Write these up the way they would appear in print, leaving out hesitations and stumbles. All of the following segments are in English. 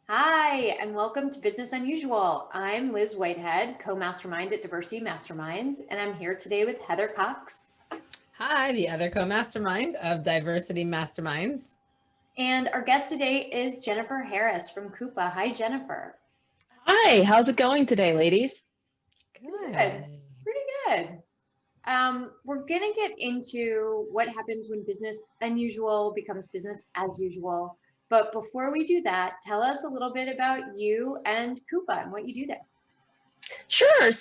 Hi, and welcome to Business Unusual. I'm Liz Whitehead, co-mastermind at Diversity Masterminds, and I'm here today with Heather Cox. Hi, the other co-mastermind of Diversity Masterminds. And our guest today is Jennifer Harris from Coupa. Hi, Jennifer. Hi, how's it going today, ladies? Good, Good. pretty good. We're going to get into what happens when business unusual becomes business as usual. But before we do that, tell us a little bit about you and Coupa and what you do there. Sure.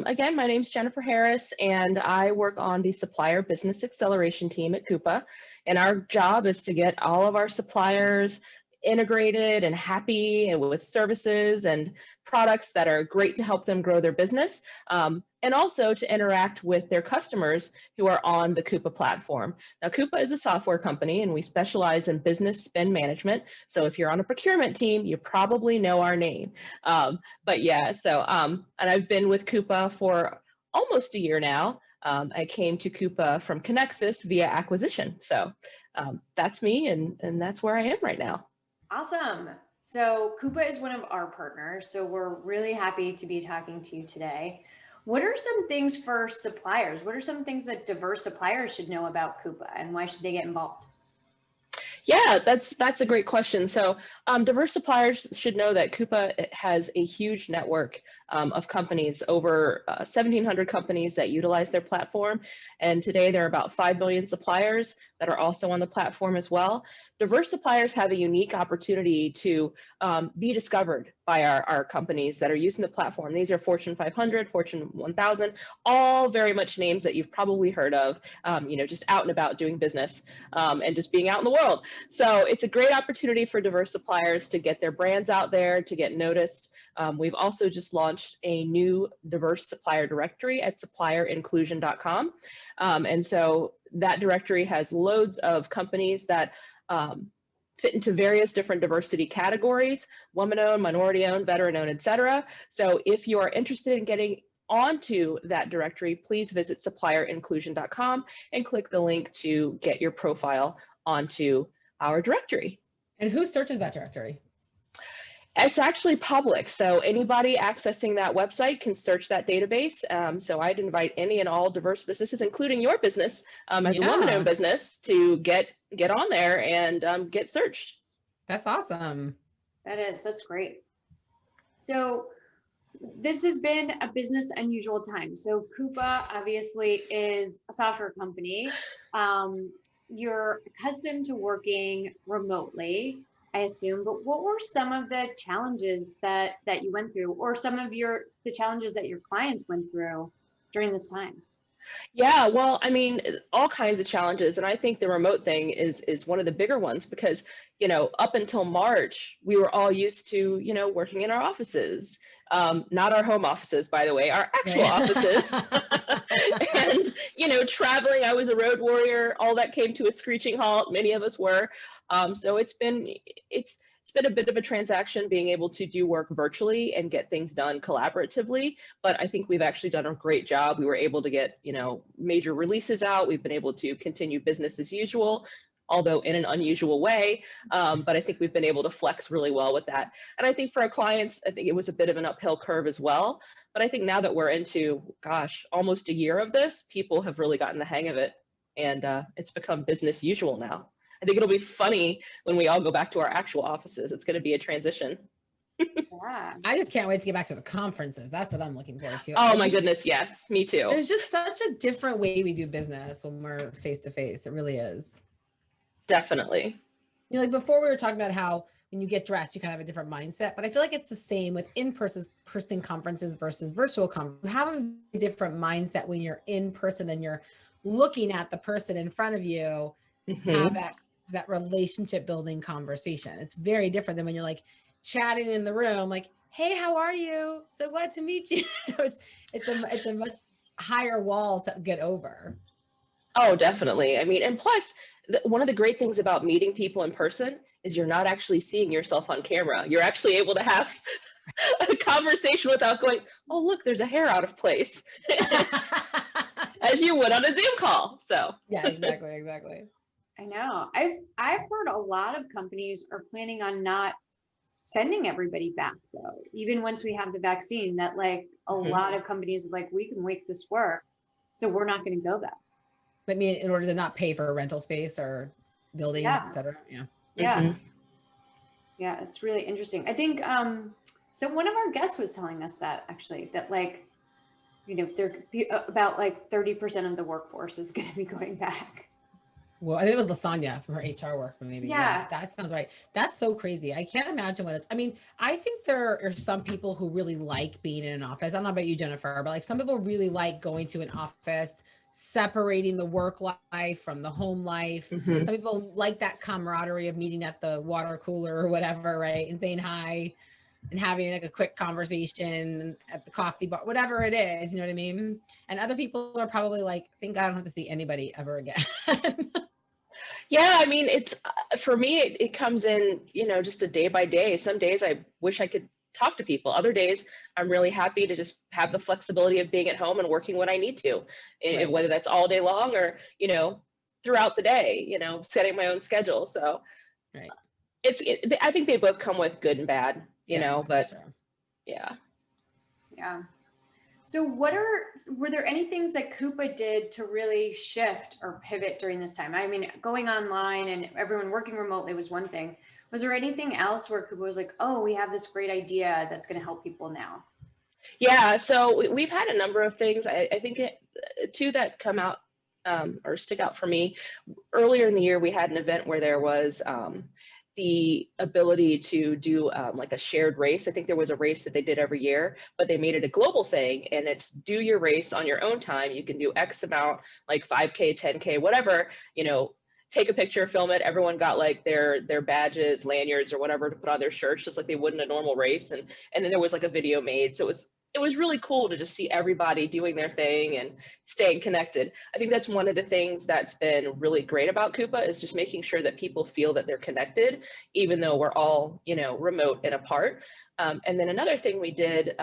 Again, my name's Jennifer Harris, and I work on the supplier business acceleration team at Coupa. And our job is to get all of our suppliers integrated and happy and with services and products that are great to help them grow their business, and also to interact with their customers who are on the Coupa platform. Now, Coupa is a software company, and we specialize in business spend management. So if you're on a procurement team, you probably know our name. And I've been with Coupa for almost a year now. I came to Coupa from Connexus via acquisition. That's me, and that's where I am right now. Awesome. So Coupa is one of our partners, so we're really happy to be talking to you today. What are some things for suppliers? What are some things that diverse suppliers should know about Coupa, and why should they get involved? Yeah, that's a great question. Diverse suppliers should know that Coupa has a huge network of companies, over 1,700 companies that utilize their platform. And today there are about 5 million suppliers that are also on the platform as well. Diverse suppliers have a unique opportunity to be discovered by our companies that are using the platform. These are Fortune 500, Fortune 1000, all very much names that you've probably heard of, just out and about doing business and just being out in the world. So it's a great opportunity for diverse suppliers to get their brands out there, to get noticed. We've also just launched a new diverse supplier directory at supplierinclusion.com. And so that directory has loads of companies that fit into various different diversity categories: woman-owned, minority-owned, veteran-owned, et cetera. So if you are interested in getting onto that directory, please visit supplierinclusion.com and click the link to get your profile onto our directory. And who searches that directory? It's actually public, so anybody accessing that website can search that database. So I'd invite any and all diverse businesses, including your business, as a woman-owned business, to get on there and get searched. That's awesome. That's great. So this has been a business unusual time. So Coupa obviously is a software company. You're accustomed to working remotely, I assume, but what were some of the challenges that you went through, or some of the challenges that your clients went through during this time? Yeah, well, I mean, all kinds of challenges, and I think the remote thing is one of the bigger ones because, up until March, we were all used to, working in our offices, not our home offices, by the way, our actual offices, and traveling. I was a road warrior. All that came to a screeching halt. Many of us were. So it's been a bit of a transaction being able to do work virtually and get things done collaboratively, but I think we've actually done a great job. We were able to get, major releases out. We've been able to continue business as usual, although in an unusual way. But I think we've been able to flex really well with that. And I think for our clients, I think it was a bit of an uphill curve as well. But I think now that we're into, almost a year of this, people have really gotten the hang of it. And it's become business usual now. I think it'll be funny when we all go back to our actual offices. It's going to be a transition. Yeah. I just can't wait to get back to the conferences. That's what I'm looking forward to. Oh my goodness, yes, me too. There's just such a different way we do business when we're face to face. It really is. Definitely. Like before we were talking about how when you get dressed, you kind of have a different mindset, but I feel like it's the same with in-person conferences versus virtual conferences. You have a different mindset when you're in person and you're looking at the person in front of you, have that relationship building conversation. It's very different than when you're like chatting in the room, like, hey, how are you? So glad to meet you. It's a much higher wall to get over. Oh, definitely. I mean, and plus, one of the great things about meeting people in person is you're not actually seeing yourself on camera. You're actually able to have a conversation without going, oh, look, there's a hair out of place, as you would on a Zoom call. So yeah, exactly. I know. I've heard a lot of companies are planning on not sending everybody back though, even once we have the vaccine, that like a lot of companies are like, we can make this work, so we're not going to go back. I mean, in order to not pay for rental space or buildings, Yeah. etc. Yeah. Yeah. Yeah, it's really interesting. I think so one of our guests was telling us that actually, that like, you know, there about like 30% of the workforce is going to be going back. Well, I think it was Lasagna from her HR work, but maybe. Yeah. That sounds right. That's so crazy. I can't imagine what it's, I mean, I think there are some people who really like being in an office. I don't know about you, Jennifer, but like some people really like going to an office, separating the work life from the home life. Some people like that camaraderie of meeting at the water cooler or whatever, right? And saying hi and having like a quick conversation at the coffee bar, whatever it is, you know what I mean? And other people are probably like, thank God I don't have to see anybody ever again. Yeah, I mean, it's for me, it comes in, you know, just a day by day. Some days I wish I could talk to people. Other days I'm really happy to just have the flexibility of being at home and working when I need to, Right. whether that's all day long or, you know, throughout the day, you know, setting my own schedule. So Right. I think they both come with good and bad, you know, but sure. yeah. Yeah. So were there any things that Coupa did to really shift or pivot during this time? I mean, going online and everyone working remotely was one thing. Was there anything else where Coupa was like, oh, we have this great idea that's going to help people now? Yeah, so we've had a number of things. I think two that come out or stick out for me. Earlier in the year, we had an event where there was the ability to do like a shared race. I think there was a race that they did every year, but they made it a global thing, and it's do your race on your own time. You can do X amount, like 5K, 10K, whatever, you know, take a picture, film it. Everyone got like their badges, lanyards, or whatever to put on their shirts, just like they would in a normal race. And then there was like a video made. So it was really cool to just see everybody doing their thing and staying connected. I think that's one of the things that's been really great about Coupa, is just making sure that people feel that they're connected, even though we're all, you know, remote and apart. And then another thing we did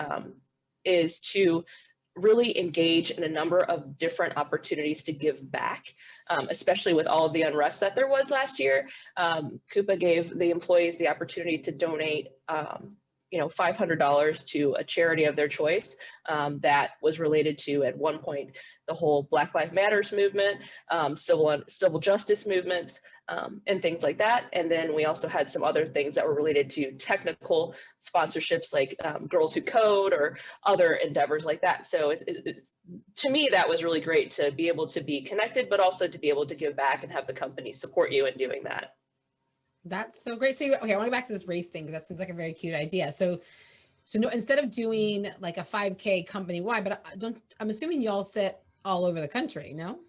is to really engage in a number of different opportunities to give back, especially with all of the unrest that there was last year. Coupa gave the employees the opportunity to donate you know, $500 to a charity of their choice that was related to, at one point, the whole Black Lives Matters movement, civil justice movements, and things like that. And then we also had some other things that were related to technical sponsorships, like Girls Who Code or other endeavors like that. So it's to me, that was really great to be able to be connected, but also to be able to give back and have the company support you in doing that. That's so great. So, okay, I want to go back to this race thing, because that seems like a very cute idea. So no, instead of doing like a 5K company wide, but I'm assuming y'all sit all over the country, no?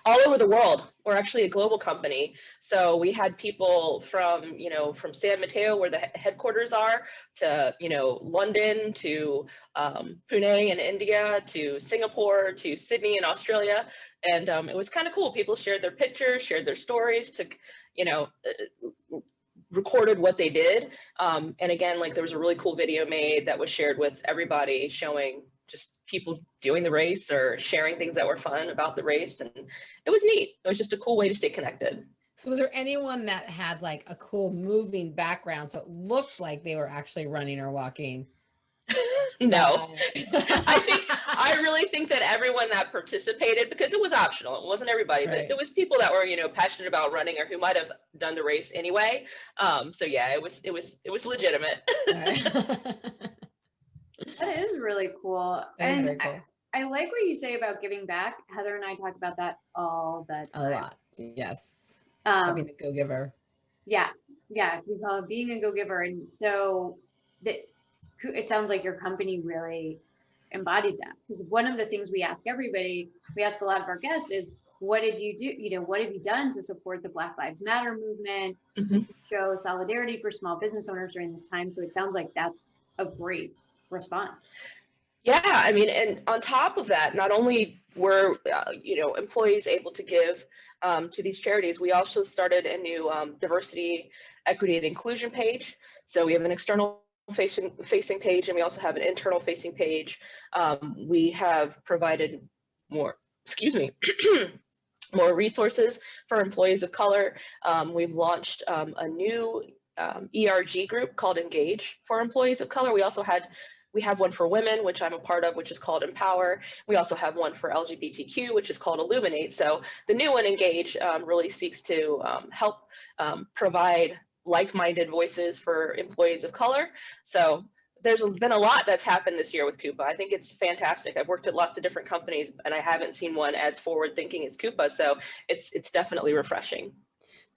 All over the world. We're actually a global company. So we had people from, you know, from San Mateo, where the headquarters are, to, you know, London, to Pune in India, to Singapore, to Sydney in Australia. And it was kind of cool. People shared their pictures, shared their stories, took, you know, recorded what they did. And again, like there was a really cool video made that was shared with everybody, showing just people doing the race or sharing things that were fun about the race. And it was neat. It was just a cool way to stay connected. So was there anyone that had like a cool moving background, so it looked like they were actually running or walking? No. I really think that everyone that participated, because it was optional, it wasn't everybody, but it was people that were, you know, passionate about running or who might have done the race anyway. So yeah, it was legitimate. That is really cool. That is very cool. I like what you say about giving back. Heather and I talk about that all the time. A lot. Yes. Being a go-giver. Yeah. We call it being a go-giver. And so it sounds like your company really embodied that. Because one of the things we ask everybody, we ask a lot of our guests, is what did you do? You know, what have you done to support the Black Lives Matter movement, to show solidarity for small business owners during this time? So it sounds like that's a great response. Yeah, I mean, and on top of that, not only were you know, employees able to give to these charities, we also started a new diversity, equity, and inclusion page. So we have an external facing page, and we also have an internal facing page. We have provided more, more resources for employees of color. We've launched a new ERG group called Engage for employees of color. We have one for women, which I'm a part of, which is called Empower. We also have one for LGBTQ, which is called Illuminate. So the new one, Engage, really seeks to help provide like-minded voices for employees of color. So there's been a lot that's happened this year with Coupa. I think it's fantastic. I've worked at lots of different companies, and I haven't seen one as forward-thinking as Coupa. So it's definitely refreshing.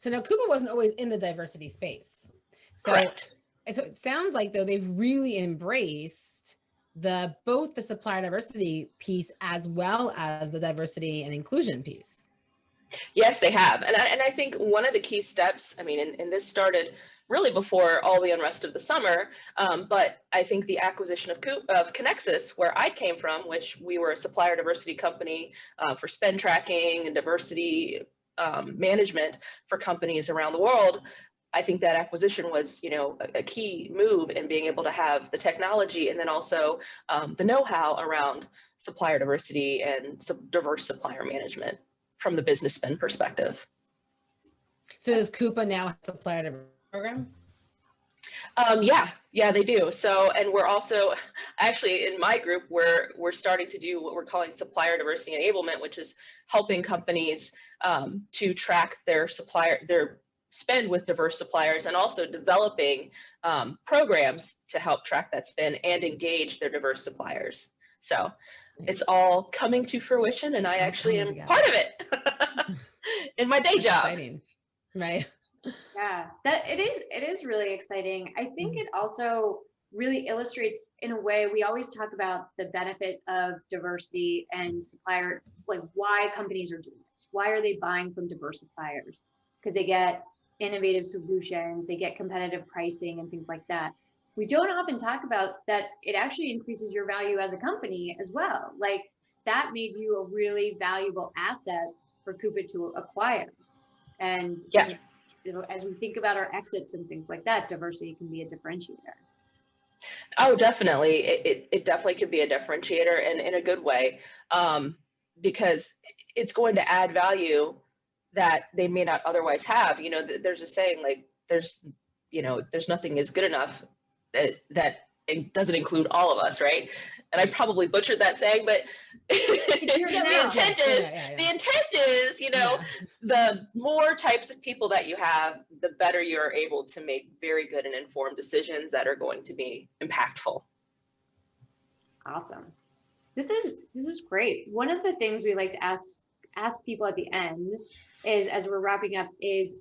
So now Coupa wasn't always in the diversity space. So, Correct. so it sounds like though they've really embraced both the supplier diversity piece as well as the diversity and inclusion piece. Yes, they have. And I think one of the key steps, I mean, and this started really before all the unrest of the summer, but I think the acquisition of Connexus, where I came from, which we were a supplier diversity company for spend tracking and diversity management for companies around the world. I think that acquisition was, a key move in being able to have the technology and then also the know-how around supplier diversity and diverse supplier management from the business spend perspective. So does Coupa now have a supplier diversity program? Yeah, they do. So, and we're also actually in my group, we're starting to do what we're calling supplier diversity enablement, which is helping companies to track their spend with diverse suppliers, and also developing programs to help track that spend and engage their diverse suppliers. So it's all coming to fruition, and I actually am part of it in my day job. Exciting, right? Yeah, it is really exciting. I think it also really illustrates in a way, we always talk about the benefit of diversity and supplier, like why companies are doing this. Why are they buying from diverse suppliers? Because they get innovative solutions, they get competitive pricing and things like that. We don't often talk about that it actually increases your value as a company as well. Like that made you a really valuable asset for Coupa to acquire. And yeah. As we think about our exits and things like that, diversity can be a differentiator. Oh, definitely. It definitely could be a differentiator, and in a good way, because it's going to add value that they may not otherwise have. There's a saying like there's nothing is good enough that it doesn't include all of us, right? And I probably butchered that saying, but the intent is, the more types of people that you have, the better you're able to make very good and informed decisions that are going to be impactful. Awesome. This is great. One of the things we like to ask people at the end is, as we're wrapping up, is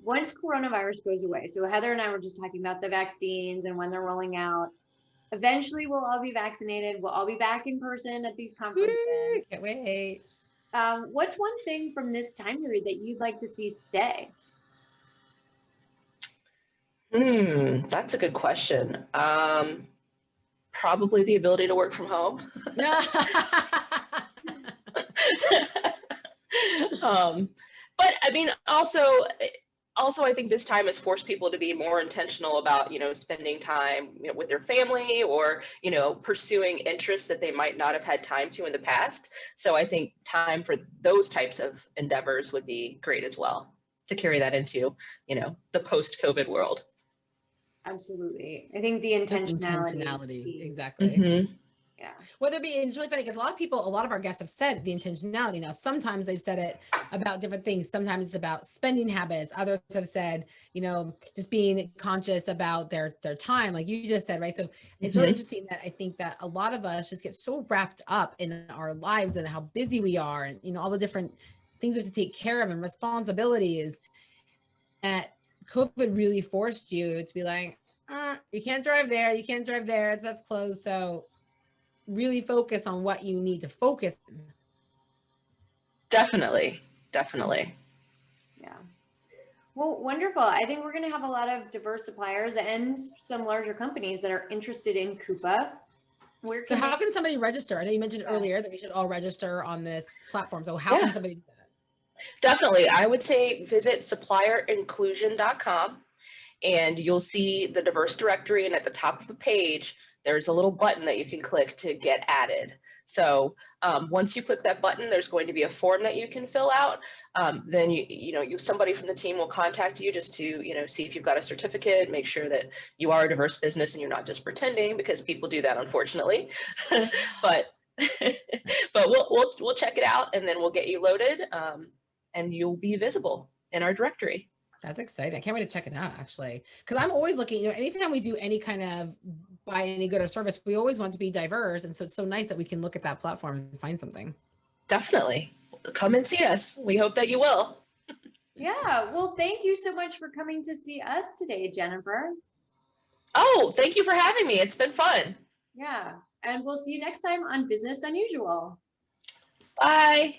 once coronavirus goes away. So Heather and I were just talking about the vaccines and when they're rolling out. Eventually, we'll all be vaccinated. We'll all be back in person at these conferences. Can't wait. What's one thing from this time period that you'd like to see stay? That's a good question. Probably the ability to work from home. But I mean, also, I think this time has forced people to be more intentional about, spending time, with their family, or, pursuing interests that they might not have had time to in the past. So I think time for those types of endeavors would be great as well, to carry that into, the post-COVID world. Absolutely. I think the intentionality. Exactly. Mm-hmm. Yeah. Whether it be, it's really funny because a lot of our guests have said the intentionality. Now, sometimes they've said it about different things. Sometimes it's about spending habits. Others have said, just being conscious about their time, like you just said, right? So it's really interesting that I think that a lot of us just get so wrapped up in our lives and how busy we are, and all the different things we have to take care of and responsibilities, that COVID really forced you to be like, you can't drive there, that's closed. So really focus on what you need to focus on. Definitely. Yeah. Well, wonderful. I think we're going to have a lot of diverse suppliers and some larger companies that are interested in Coupa. So how can somebody register? I know you mentioned earlier that we should all register on this platform. So how can somebody do that? Definitely. I would say visit supplierinclusion.com, and you'll see the diverse directory, and at the top of the page, there's a little button that you can click to get added. So once you click that button, there's going to be a form that you can fill out. Then somebody from the team will contact you just to see if you've got a certificate, make sure that you are a diverse business and you're not just pretending, because people do that, unfortunately. but we'll check it out, and then we'll get you loaded, and you'll be visible in our directory. That's exciting. I can't wait to check it out, actually, because I'm always looking, anytime we do any kind of buy any good or service, we always want to be diverse. And so it's so nice that we can look at that platform and find something. Definitely. Come and see us. We hope that you will. Yeah. Well, thank you so much for coming to see us today, Jennifer. Oh, thank you for having me. It's been fun. Yeah. And we'll see you next time on Business Unusual. Bye.